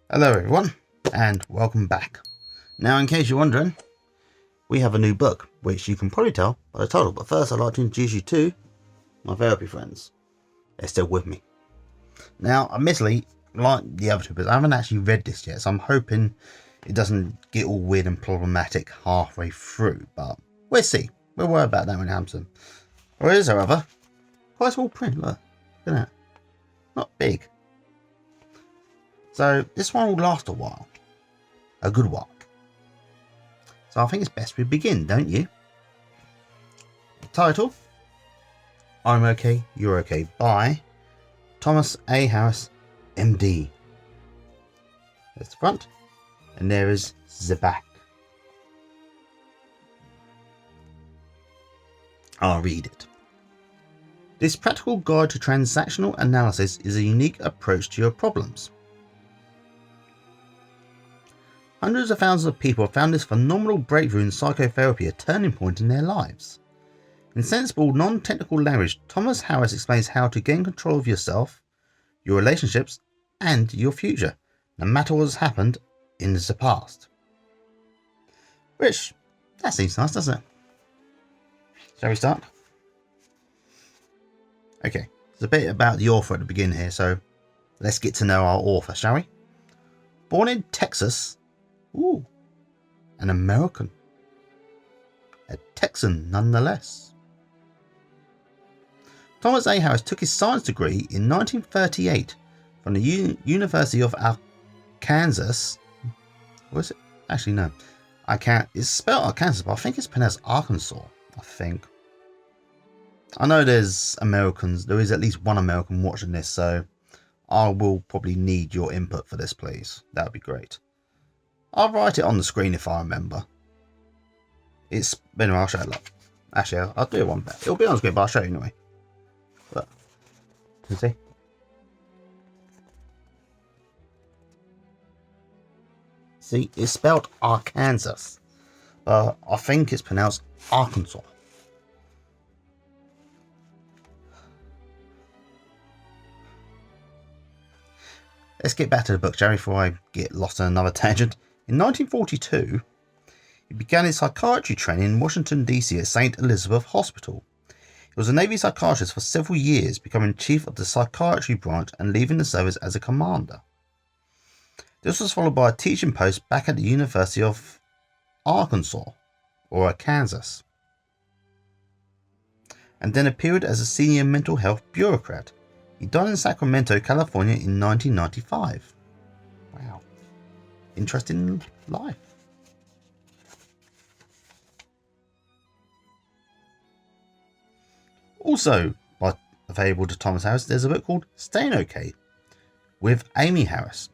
Hello everyone, and welcome back. Now, in case you're wondering, we have a new book, which you can probably tell by the title, but first I'd like to introduce you to my therapy friends. They're still with me. Now, admittedly, like the other two books, I haven't actually read this yet, so I'm hoping it doesn't get all weird and problematic halfway through, but we'll see. We'll worry about that when it happens. Or is, however, quite small print, look at that. Not big. So this one will last a while. A good while. So I think it's best we begin, don't you? The title, I'm Okay, You're Okay, by Thomas A. Harris, MD. There's the front, and there is the back. I'll read it. This practical guide to transactional analysis is a unique approach to your problems. Hundreds of thousands of people have found this phenomenal breakthrough in psychotherapy a turning point in their lives. In sensible, non-technical language, Thomas Harris explains how to gain control of yourself, your relationships, and your future, no matter what has happened in the past. Which, that seems nice, doesn't it? Shall we start? Okay, there's a bit about the author at the beginning here, so let's get to know our author, shall we? Born in Texas, an American. A Texan nonetheless. Thomas A. Harris took his science degree in 1938 from the University of Arkansas. What is it? Actually, no. It's spelled Arkansas, but I think it's pronounced Arkansas. I think. I know there's Americans. There is at least one American watching this, so I will probably need your input for this, please. That would be great. I'll write it on the screen if I remember. It's been I'll show it. Look. Actually, I'll do it one bit. It'll be on the screen, but I'll show you anyway. Look. You see? See, it's spelled Arkansas. I think it's pronounced Arkansas. Let's get back to the book, shall we, before I get lost in another tangent. In 1942, he began his psychiatry training in Washington, D.C. at St. Elizabeth Hospital. He was a Navy psychiatrist for several years, becoming chief of the psychiatry branch and leaving the service as a commander. This was followed by a teaching post back at the University of Arkansas, or Arkansas, and then a period as a senior mental health bureaucrat. He died in Sacramento, California in 1995. Wow. Interesting life. Also, available to Thomas Harris, there's a book called Staying Okay with Amy Harris,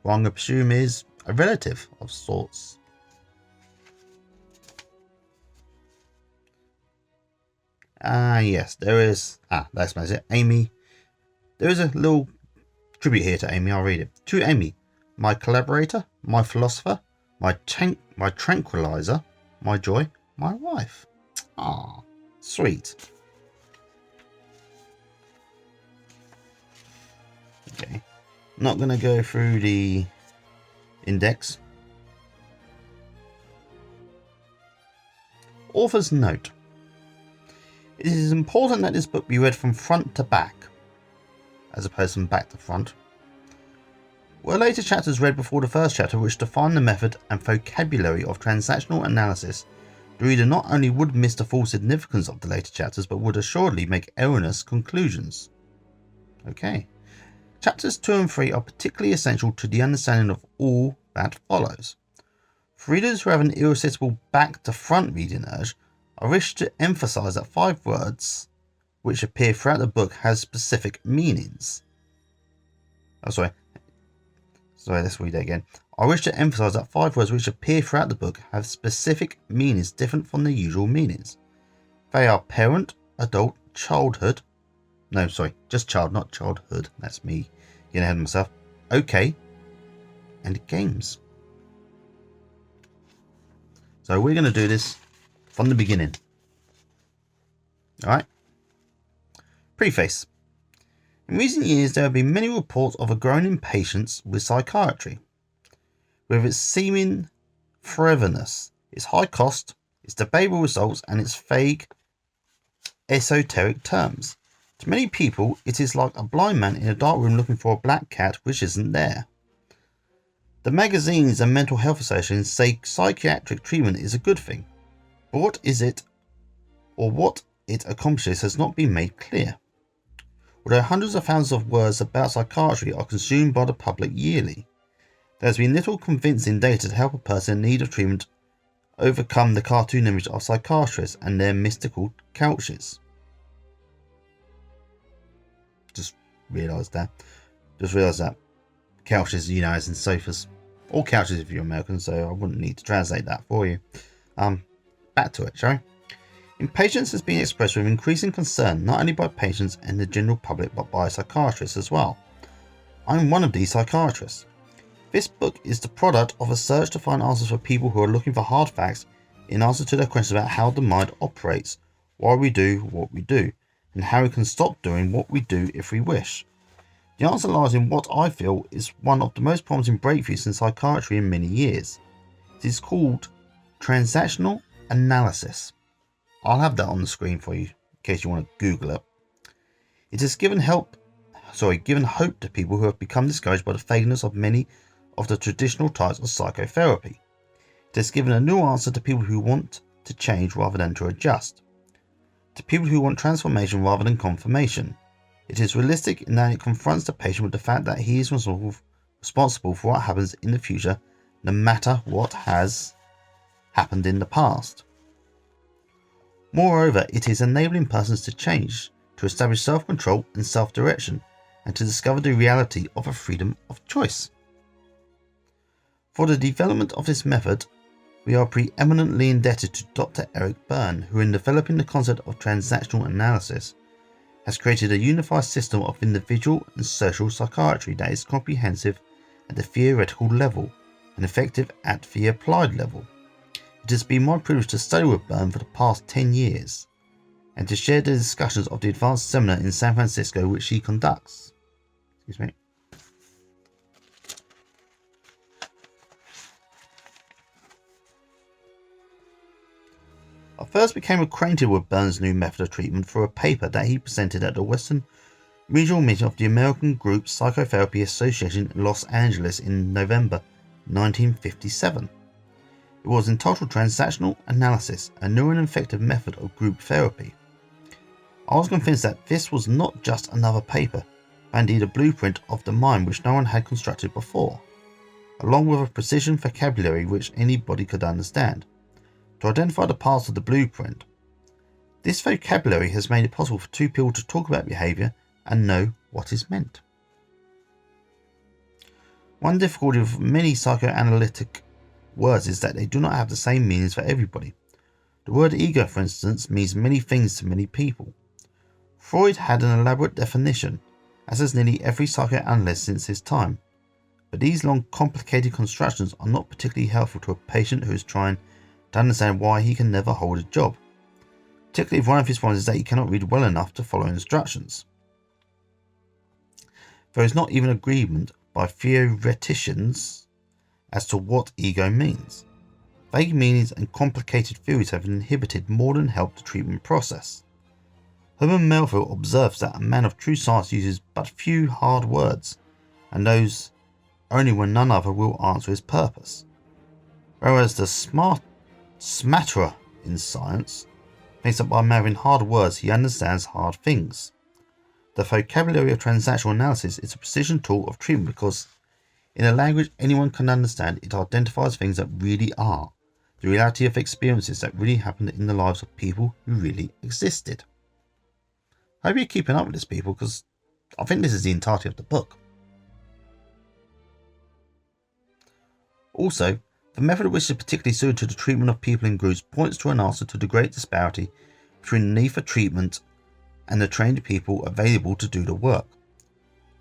who I'm going to presume is a relative of sorts. Yes, there is. That explains it. Amy. There is a little tribute here to Amy. I'll read it. To Amy, my collaborator, my philosopher, my tranquilizer, my joy, my wife. Ah, sweet. Okay, not going to go through the index. Author's note. It is important that this book be read from front to back, as opposed from back to front. Were later chapters read before the first chapter, which define the method and vocabulary of transactional analysis, the reader not only would miss the full significance of the later chapters, but would assuredly make erroneous conclusions. Okay. Chapters 2 and 3 are particularly essential to the understanding of all that follows. For readers who have an irresistible back-to-front reading urge, I wish to emphasize that 5 words which appear throughout the book have specific meanings. Sorry, let's read that again. I wish to emphasize that 5 words which appear throughout the book have specific meanings different from the usual meanings. They are parent, adult, childhood. No, sorry, just child, not childhood. That's me getting ahead of myself. Okay, and games. So we're going to do this from the beginning. Alright? Preface. In recent years, there have been many reports of a growing impatience with psychiatry. with its seeming foreverness, its high cost, its debatable results, and its vague, esoteric terms. To many people, it is like a blind man in a dark room looking for a black cat which isn't there. The magazines and mental health associations say psychiatric treatment is a good thing, but what is it, or what it accomplishes, has not been made clear. Although hundreds of thousands of words about psychiatry are consumed by the public yearly, there has been little convincing data to help a person in need of treatment overcome the cartoon image of psychiatrists and their mystical couches. Just realised that. Couches, as in sofas. Or couches if you're American, so I wouldn't need to translate that for you. Back to it, shall we? Impatience has been expressed with increasing concern not only by patients and the general public but by psychiatrists as well. I'm one of these psychiatrists. This book is the product of a search to find answers for people who are looking for hard facts in answer to their questions about how the mind operates, why we do what we do, and how we can stop doing what we do if we wish. The answer lies in what I feel is one of the most promising breakthroughs in psychiatry in many years. It is called transactional analysis. I'll have that on the screen for you in case you want to Google it. It has given hope to people who have become discouraged by the failures of many of the traditional types of psychotherapy. It has given a new answer to people who want to change rather than to adjust, to people who want transformation rather than confirmation. It is realistic in that it confronts the patient with the fact that he is responsible for what happens in the future, no matter what has happened in the past. Moreover, it is enabling persons to change, to establish self-control and self-direction, and to discover the reality of a freedom of choice. For the development of this method, we are preeminently indebted to Dr. Eric Berne, who in developing the concept of transactional analysis, has created a unified system of individual and social psychiatry that is comprehensive at the theoretical level and effective at the applied level. It has been my privilege to study with Berne for the past 10 years and to share the discussions of the advanced seminar in San Francisco which he conducts. Excuse me. I first became acquainted with Berne's new method of treatment through a paper that he presented at the Western Regional Meeting of the American Group Psychotherapy Association in Los Angeles in November 1957. It was entitled Transactional Analysis, a new and effective method of group therapy. I was convinced that this was not just another paper, but indeed a blueprint of the mind which no one had constructed before, along with a precision vocabulary which anybody could understand, to identify the parts of the blueprint. This vocabulary has made it possible for two people to talk about behaviour and know what is meant. One difficulty with many psychoanalytic words is that they do not have the same meanings for everybody. The word ego, for instance, means many things to many people. Freud had an elaborate definition, as has nearly every psychoanalyst since his time, but these long, complicated constructions are not particularly helpful to a patient who is trying to understand why he can never hold a job, particularly if one of his problems is that he cannot read well enough to follow instructions. There is not even agreement by theoreticians as to what ego means. Vague meanings and complicated theories have inhibited more than helped the treatment process. Herman Melville observes that a man of true science uses but few hard words, and those only when none other will answer his purpose. Whereas the smatterer in science thinks that by marrying hard words he understands hard things. The vocabulary of transactional analysis is a precision tool of treatment because, in a language anyone can understand, it identifies things that really are, the reality of experiences that really happened in the lives of people who really existed. I hope you're keeping up with this, people, because I think this is the entirety of the book. Also, the method which is particularly suited to the treatment of people in groups points to an answer to the great disparity between the need for treatment and the trained people available to do the work.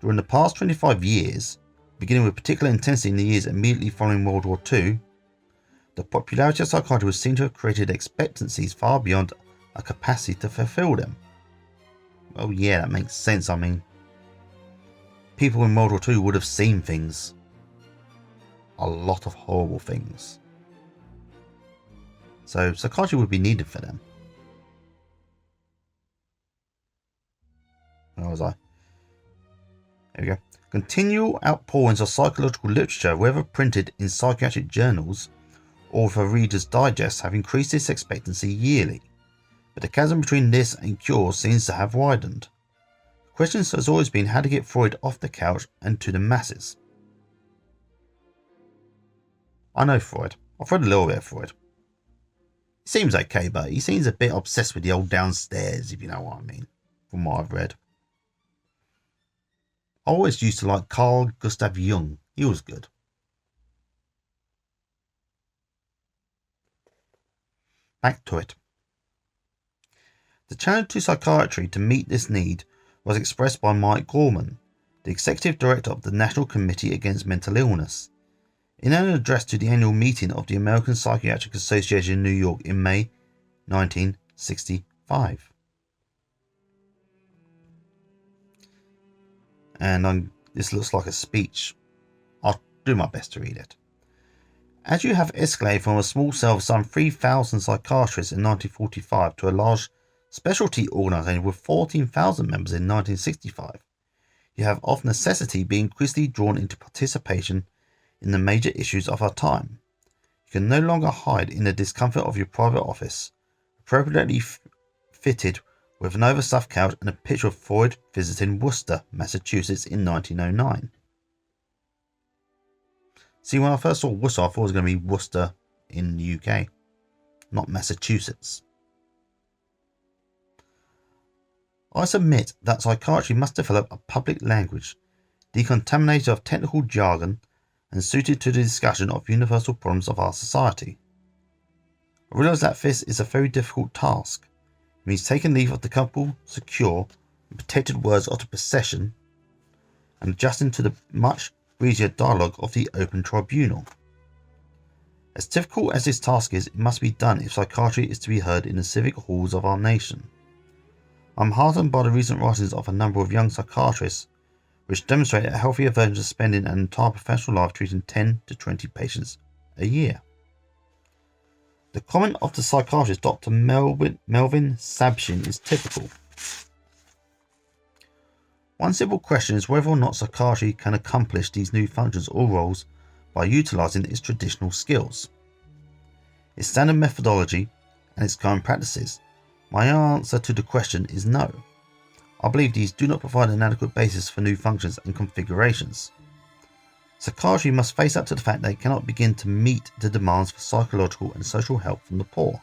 During the past 25 years, beginning with particular intensity in the years immediately following World War II, the popularity of psychiatry was seen to have created expectancies far beyond a capacity to fulfill them. Well, yeah, that makes sense. I mean, people in World War II would have seen things. a lot of horrible things. So psychiatry would be needed for them. Where was I? There we go. Continual outpourings of psychological literature, whether printed in psychiatric journals or for Reader's Digest, have increased this expectancy yearly. But the chasm between this and cure seems to have widened. The question has always been how to get Freud off the couch and to the masses. I know Freud. I've read a little bit of Freud. He seems okay, but he seems a bit obsessed with the old downstairs, if you know what I mean, from what I've read. I always used to like Carl Gustav Jung. He was good. Back to it. The challenge to psychiatry to meet this need was expressed by Mike Gorman, the executive director of the National Committee Against Mental Illness, in an address to the annual meeting of the American Psychiatric Association in New York in May 1965. And this looks like a speech. I'll do my best to read it. As you have escalated from a small cell of some 3,000 psychiatrists in 1945 to a large specialty organisation with 14,000 members in 1965, you have of necessity been increasingly drawn into participation in the major issues of our time. You can no longer hide in the discomfort of your private office, appropriately fitted with an overstuffed couch and a picture of Freud visiting Worcester, Massachusetts in 1909. See, when I first saw Worcester, I thought it was going to be Worcester in the UK, not Massachusetts. I submit that psychiatry must develop a public language, decontaminated of technical jargon and suited to the discussion of universal problems of our society. I realise that this is a very difficult task. It means taking leave of the comfortable, secure, and protected words of the procession and adjusting to the much breezier dialogue of the open tribunal. As difficult as this task is, it must be done if psychiatry is to be heard in the civic halls of our nation. I am heartened by the recent writings of a number of young psychiatrists which demonstrate a healthier version of spending an entire professional life treating 10 to 20 patients a year. The comment of the psychiatrist Dr. Melvin Sabshin is typical. One simple question is whether or not psychiatry can accomplish these new functions or roles by utilising its traditional skills, its standard methodology and its current practices. My answer to the question is no. I believe these do not provide an adequate basis for new functions and configurations. Psychiatry must face up to the fact that it cannot begin to meet the demands for psychological and social help from the poor,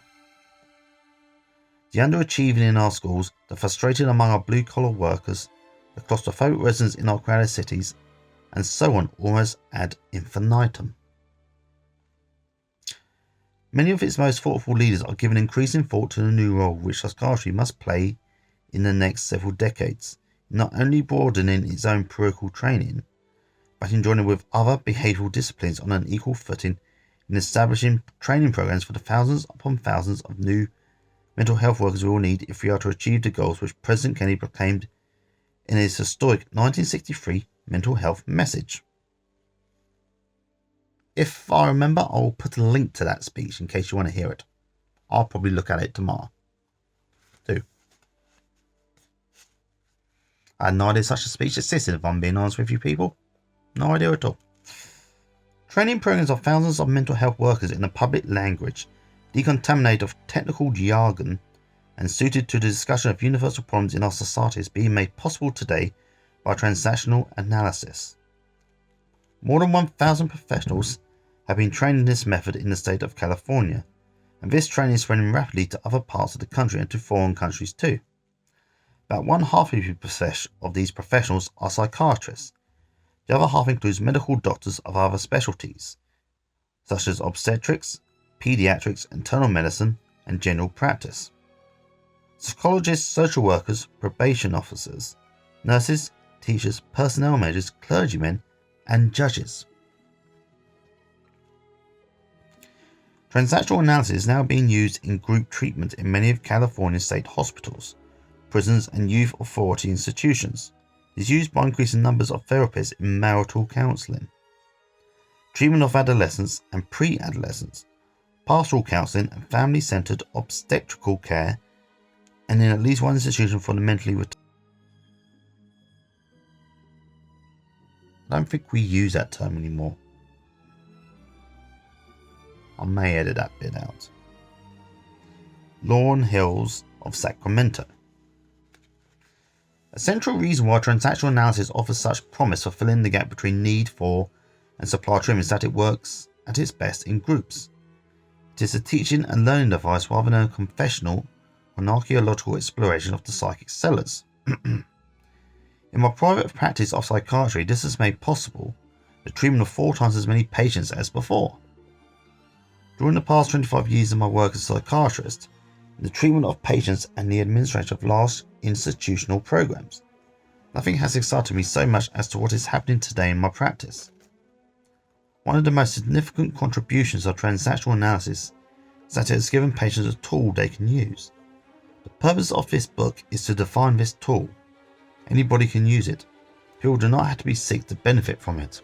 the underachieving in our schools, the frustrated among our blue-collar workers, the claustrophobic residents in our crowded cities, and so on almost ad infinitum. Many of its most thoughtful leaders are giving increasing thought to the new role which psychiatry must play in the next several decades, not only broadening its own parochial training, but in joining with other behavioural disciplines on an equal footing in establishing training programs for the thousands upon thousands of new mental health workers we will need if we are to achieve the goals which President Kennedy proclaimed in his historic 1963 mental health message. If I remember, I will put a link to that speech in case you want to hear it. I'll probably look at it tomorrow too. I had no idea such a speech existed, if I'm being honest with you people. No idea at all. Training programs of thousands of mental health workers in a public language, decontaminated of technical jargon, and suited to the discussion of universal problems in our society is being made possible today by transactional analysis. More than 1,000 professionals have been trained in this method in the state of California, and this training is spreading rapidly to other parts of the country and to foreign countries too. About one half of these professionals are psychiatrists. The other half includes medical doctors of other specialties, such as obstetrics, pediatrics, internal medicine, and general practice. Psychologists, social workers, probation officers, nurses, teachers, personnel managers, clergymen, and judges. Transactional analysis is now being used in group treatment in many of California's state hospitals, prisons, and youth authority institutions. It is used by increasing numbers of therapists in marital counseling. treatment of adolescents and pre-adolescents, pastoral counselling and family-centred obstetrical care, and in at least one institution for the mentally retarded. I don't think we use that term anymore. I may edit that bit out. Laurel Hills of Sacramento. A central reason why transactional analysis offers such promise for filling the gap between need for and supply treatment is that it works at its best in groups. It is a teaching and learning device rather than a confessional or an archaeological exploration of the psychic cellars. In my private practice of psychiatry, this has made possible the treatment of 4 times as many patients as before. During the past 25 years of my work as a psychiatrist, in the treatment of patients and the administration of large institutional programs, nothing has excited me so much as to what is happening today in my practice. One of the most significant contributions of transactional analysis is that it has given patients a tool they can use. The purpose of this book is to define this tool. Anybody can use it. People do not have to be sick to benefit from it.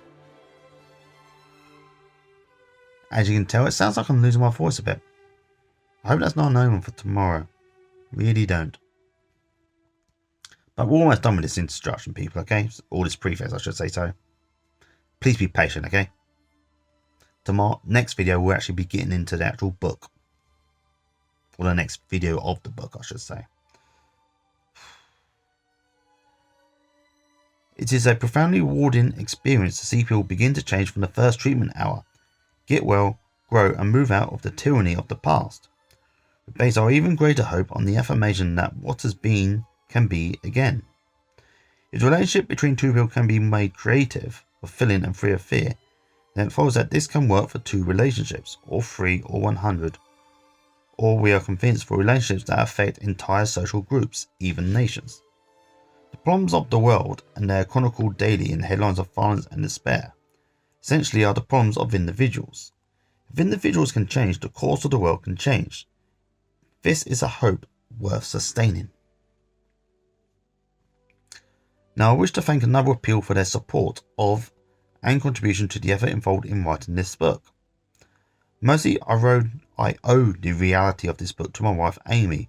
As you can tell, it sounds like I'm losing my voice a bit. I hope that's not an omen for tomorrow. Really don't. But we're almost done with this introduction, people, okay? All this preface, I should say so. Please be patient, okay? Tomorrow, next video, we'll actually be getting into the actual book. Or the next video of the book, I should say. It is a profoundly rewarding experience to see people begin to change from the first treatment hour, get well, grow and move out of the tyranny of the past. We base our even greater hope on the affirmation that what has been can be again. If the relationship between two people can be made creative, fulfilling and free of fear, then it follows that this can work for 2 relationships, or 3 or 100, or we are convinced for relationships that affect entire social groups, even nations. The problems of the world, and they are chronicled daily in headlines of violence and despair, essentially are the problems of individuals. If individuals can change, the course of the world can change. This is a hope worth sustaining. Now I wish to thank another appeal for their support of and contribution to the effort involved in writing this book. Mostly I owe the reality of this book to my wife Amy,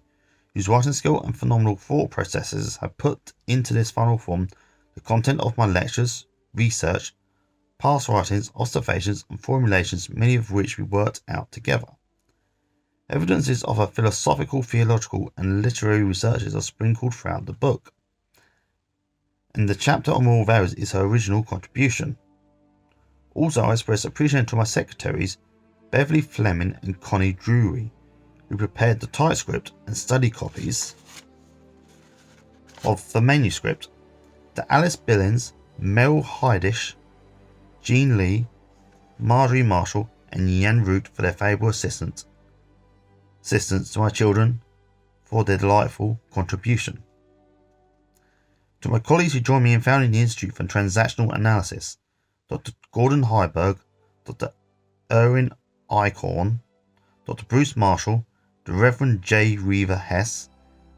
whose writing skill and phenomenal thought processes have put into this final form the content of my lectures, research, past writings, observations and formulations, many of which we worked out together. Evidences of her philosophical, theological and literary researches are sprinkled throughout the book, and the chapter on moral values is her original contribution. Also, I express appreciation to my secretaries, Beverly Fleming and Connie Drury, who prepared the typescript and study copies of the manuscript, to Alice Billings, Mel Heidish, Jean Lee, Marjorie Marshall and Yan Root for their valuable assistance to my children for their delightful contribution. To my colleagues who joined me in founding the Institute for Transactional Analysis, Dr. Gordon Heiberg, Dr. Erwin Eichhorn, Dr. Bruce Marshall, the Reverend J. Reaver Hess,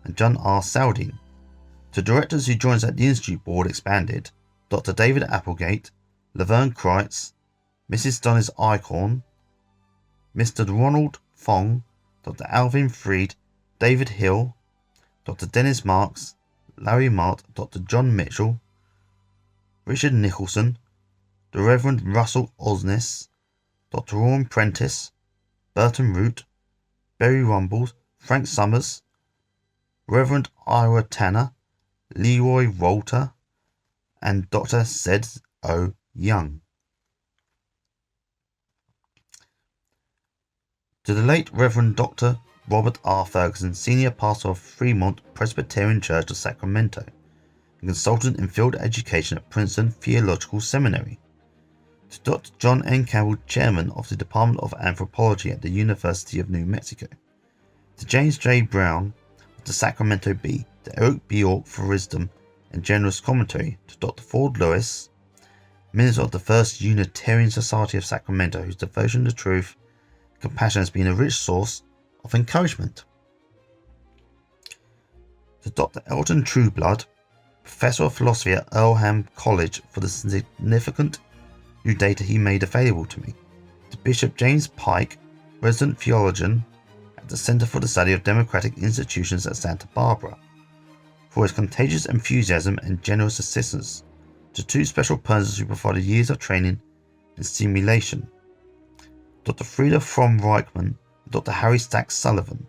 and John R. Saldin. To directors who joined us at the Institute Board Expanded, Dr. David Applegate, Laverne Kreitz, Mrs. Donis Eichhorn, Mr. Ronald Fong, Dr. Alvin Freed, David Hill, Dr. Dennis Marks, Larry Mart, Dr. John Mitchell, Richard Nicholson, the Reverend Russell Osnes, Dr. Owen Prentice, Burton Root, Barry Rumbles, Frank Summers, Reverend Ira Tanner, Leroy Walter, and Dr. Zed O. Young. To the late Reverend Dr. Robert R. Ferguson, Senior Pastor of Fremont Presbyterian Church of Sacramento, and consultant in field education at Princeton Theological Seminary. To Dr. John N. Campbell, Chairman of the Department of Anthropology at the University of New Mexico. To James J. Brown of the Sacramento Bee. To Eric B. York for wisdom and generous commentary. To Dr. Ford Lewis, Minister of the First Unitarian Society of Sacramento, whose devotion to truth and compassion has been a rich source of encouragement. To Dr. Elton Trueblood, Professor of Philosophy at Earlham College, for the significant new data he made available to me. To Bishop James Pike, resident theologian at the Center for the Study of Democratic Institutions at Santa Barbara, for his contagious enthusiasm and generous assistance to two special persons who provided years of training and stimulation, Dr. Frieda Fromm-Reichman and Dr. Harry Stack Sullivan,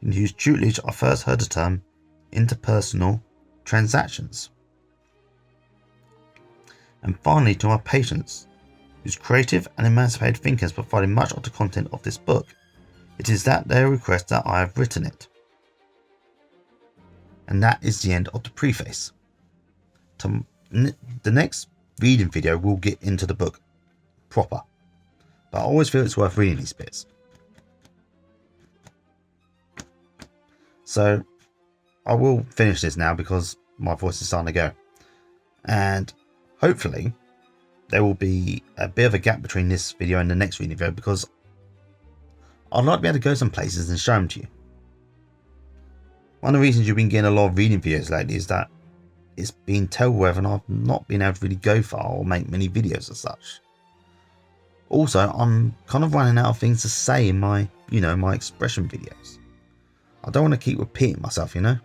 in whose tutelage I first heard the term interpersonal transactions. And finally, to my patients, whose creative and emancipated thinking has provided much of the content of this book. It is at their request that I have written it. And that is the end of the preface. The next reading video will get into the book proper, but I always feel it's worth reading these bits. So I will finish this now because my voice is starting to go, and hopefully there will be a bit of a gap between this video and the next reading video, because I'd like to be able to go some places and show them to you. One of the reasons you've been getting a lot of reading videos lately is that it's been telework and I've not been able to really go far or make many videos as such. Also, I'm kind of running out of things to say in my, my expression videos. I don't want to keep repeating myself, because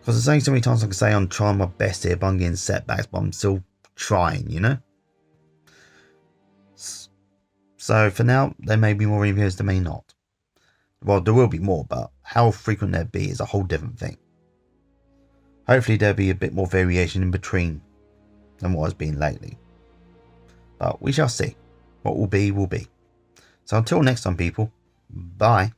there's only so many times I can say I'm trying my best here, but I'm getting setbacks, but I'm still trying, So for now, there may be more videos, there may not. Well, there will be more, but how frequent there'll be is a whole different thing. Hopefully there'll be a bit more variation in between than what has been lately. But we shall see. What will be, will be. So until next time, people, bye.